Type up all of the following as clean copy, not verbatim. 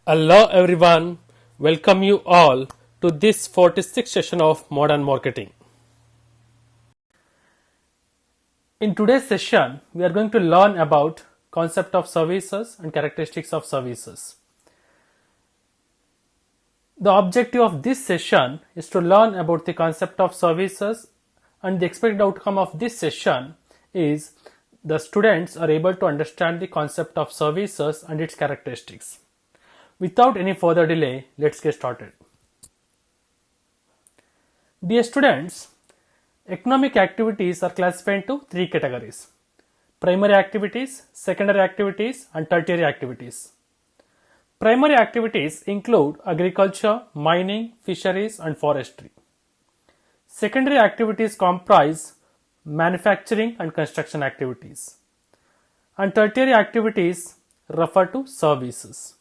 Hello everyone, welcome you all to this 46th session of Modern Marketing. In today's session, we are going to learn about concept of services and characteristics of services. The objective of this session is to learn about the concept of services, and the expected outcome of this session is the students are able to understand the concept of services and its characteristics. Without any further delay, let's get started. Dear students, economic activities are classified into three categories: primary activities, secondary activities, and tertiary activities. Primary activities include agriculture, mining, fisheries, and forestry. Secondary activities comprise manufacturing and construction activities. And tertiary activities refer to services.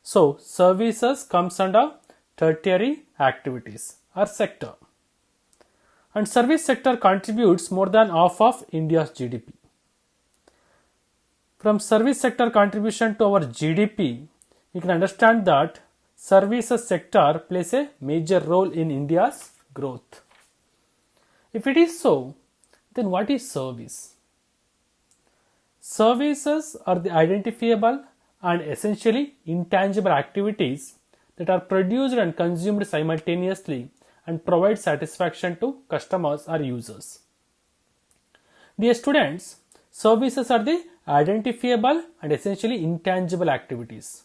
So, services comes under tertiary activities or sector. And service sector contributes more than half of India's GDP. From service sector contribution to our GDP, we can understand that services sector plays a major role in India's growth. If it is so, then what is service? Services are the identifiable and essentially intangible activities that are produced and consumed simultaneously and provide satisfaction to customers or users. Dear students, services are the identifiable and essentially intangible activities.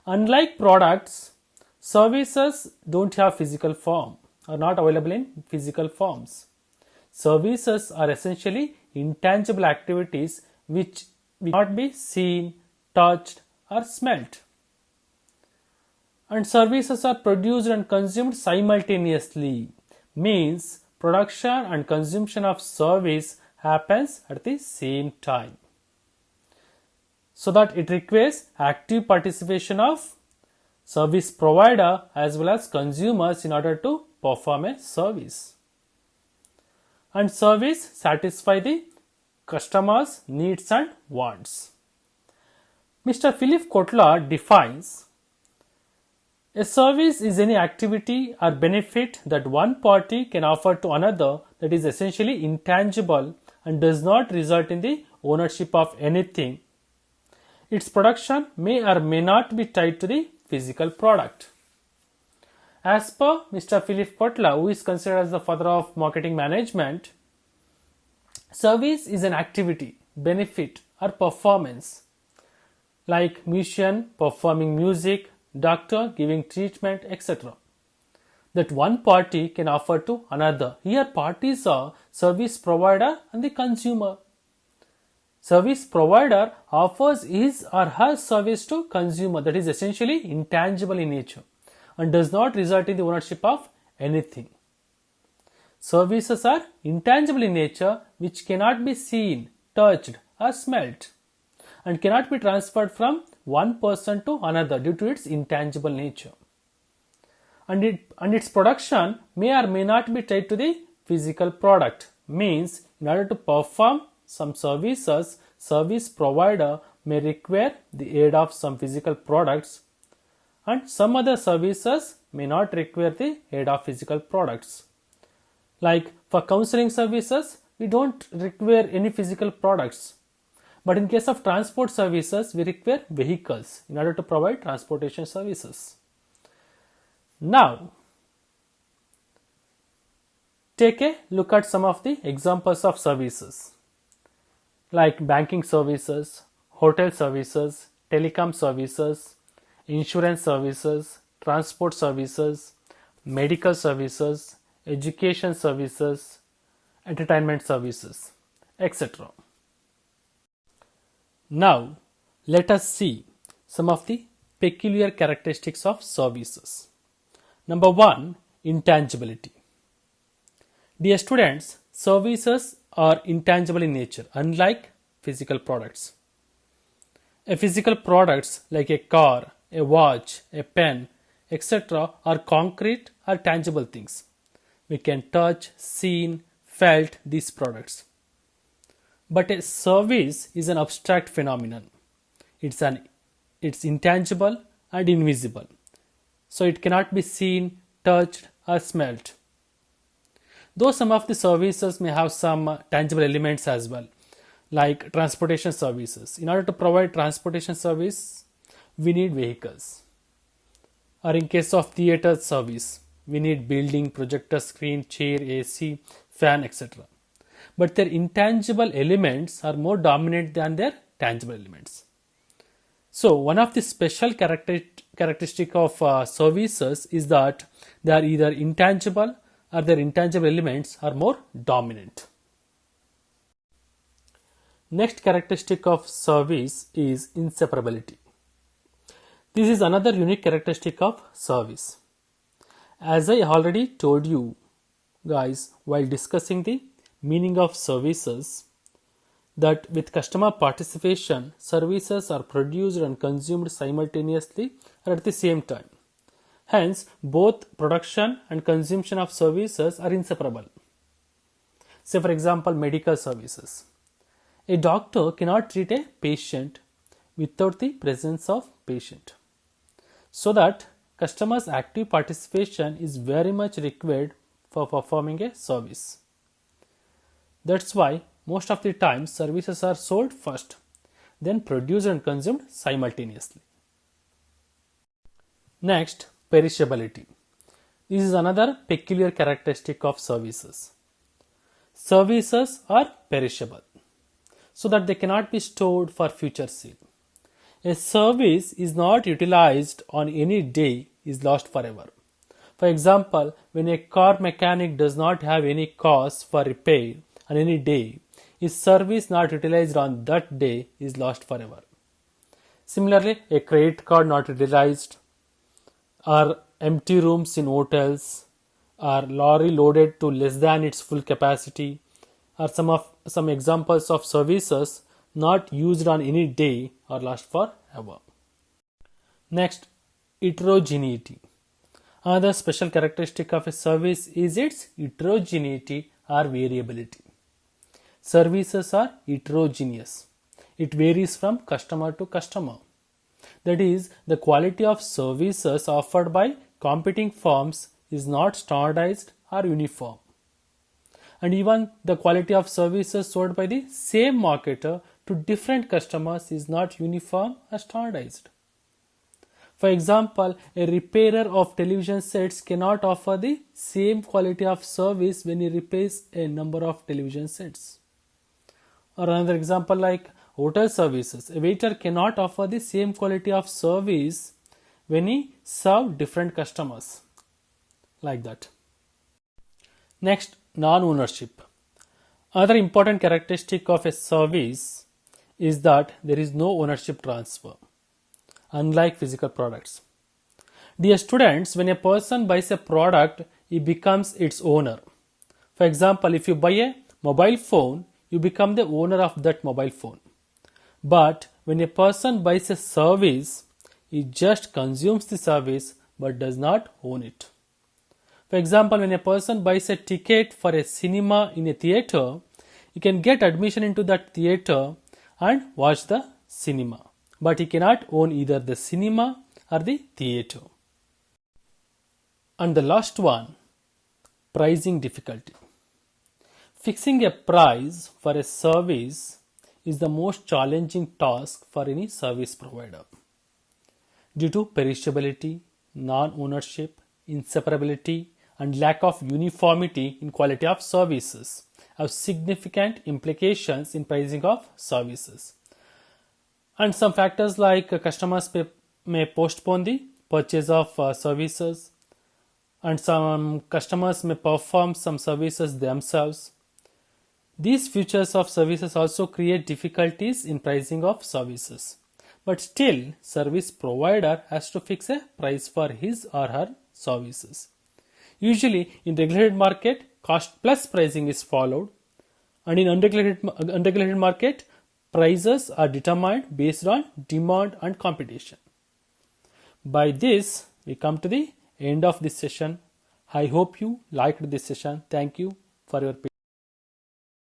Unlike products, services don't have physical form, are not available in physical forms. Services are essentially intangible activities which cannot be seen, touched, or smelt. And services are produced and consumed simultaneously, means production and consumption of service happens at the same time, so that it requires active participation of service provider as well as consumers in order to perform a service. And service satisfy the customers' needs and wants. Mr. Philip Kotler defines a service is any activity or benefit that one party can offer to another that is essentially intangible and does not result in the ownership of anything. Its production may or may not be tied to the physical product. As per Mr. Philip Kotler, who is considered as the father of marketing management, service is an activity, benefit, or performance, like musician performing music, doctor giving treatment, etc., that one party can offer to another. Here parties are service provider and the consumer. Service provider offers his or her service to consumer, that is essentially intangible in nature and does not result in the ownership of anything. Services are intangible in nature, which cannot be seen, touched, or smelt, and cannot be transferred from one person to another due to its intangible nature. And its production may or may not be tied to the physical product, means in order to perform some services, service provider may require the aid of some physical products, and some other services may not require the aid of physical products. Like for counseling services, we don't require any physical products. But in case of transport services, we require vehicles in order to provide transportation services. Now, take a look at some of the examples of services, like banking services, hotel services, telecom services, insurance services, transport services, medical services, education services, entertainment services, etc. Now, let us see some of the peculiar characteristics of services. Number 1, intangibility. Dear students, services are intangible in nature, unlike physical products. A physical products like a car, a watch, a pen, etc. are concrete or tangible things. We can touch, see, felt these products. But a service is an abstract phenomenon. It's intangible and invisible. So it cannot be seen, touched, or smelt. Though some of the services may have some tangible elements as well, like transportation services. In order to provide transportation service, we need vehicles. Or in case of theater service, we need building, projector screen, chair, AC, fan, etc. But their intangible elements are more dominant than their tangible elements. So one of the special characteristic of services is that they are either intangible or their intangible elements are more dominant. Next characteristic of service is inseparability. This is another unique characteristic of service. As I already told you guys while discussing the meaning of services, that with customer participation, services are produced and consumed simultaneously or at the same time. Hence, both production and consumption of services are inseparable. Say for example, medical services. A doctor cannot treat a patient without the presence of patient. So that customers' active participation is very much required for performing a service. That's why most of the time services are sold first, then produced and consumed simultaneously. Next, perishability. This is another peculiar characteristic of services. Services are perishable, so that they cannot be stored for future sale. A service is not utilized on any day is lost forever. For example, when a car mechanic does not have any cause for repair on any day, his service not utilized on that day is lost forever. Similarly, a credit card not utilized, or empty rooms in hotels, or lorry loaded to less than its full capacity, are some examples of services not used on any day or lost forever. Next, heterogeneity. Another special characteristic of a service is its heterogeneity or variability. Services are heterogeneous. It varies from customer to customer. That is, the quality of services offered by competing firms is not standardized or uniform. And even the quality of services sold by the same marketer to different customers is not uniform or standardized. For example, a repairer of television sets cannot offer the same quality of service when he repairs a number of television sets. Or another example like hotel services. A waiter cannot offer the same quality of service when he serves different customers. Like that. Next, non-ownership. Another important characteristic of a service is that there is no ownership transfer, unlike physical products. Dear students, when a person buys a product, he becomes its owner. For example, if you buy a mobile phone, you become the owner of that mobile phone. But when a person buys a service, he just consumes the service but does not own it. For example, when a person buys a ticket for a cinema in a theater, he can get admission into that theater and watch the cinema. But he cannot own either the cinema or the theater. And the last one, pricing difficulty. Fixing a price for a service is the most challenging task for any service provider. Due to perishability, non-ownership, inseparability, and lack of uniformity in quality of services have significant implications in pricing of services. And some factors like customers may postpone the purchase of services, and some customers may perform some services themselves. These features of services also create difficulties in pricing of services. But still, service provider has to fix a price for his or her services. Usually, in regulated market, cost plus pricing is followed, and in unregulated market, prices are determined based on demand and competition. By this, we come to the end of this session. I hope you liked this session. Thank you for your patience.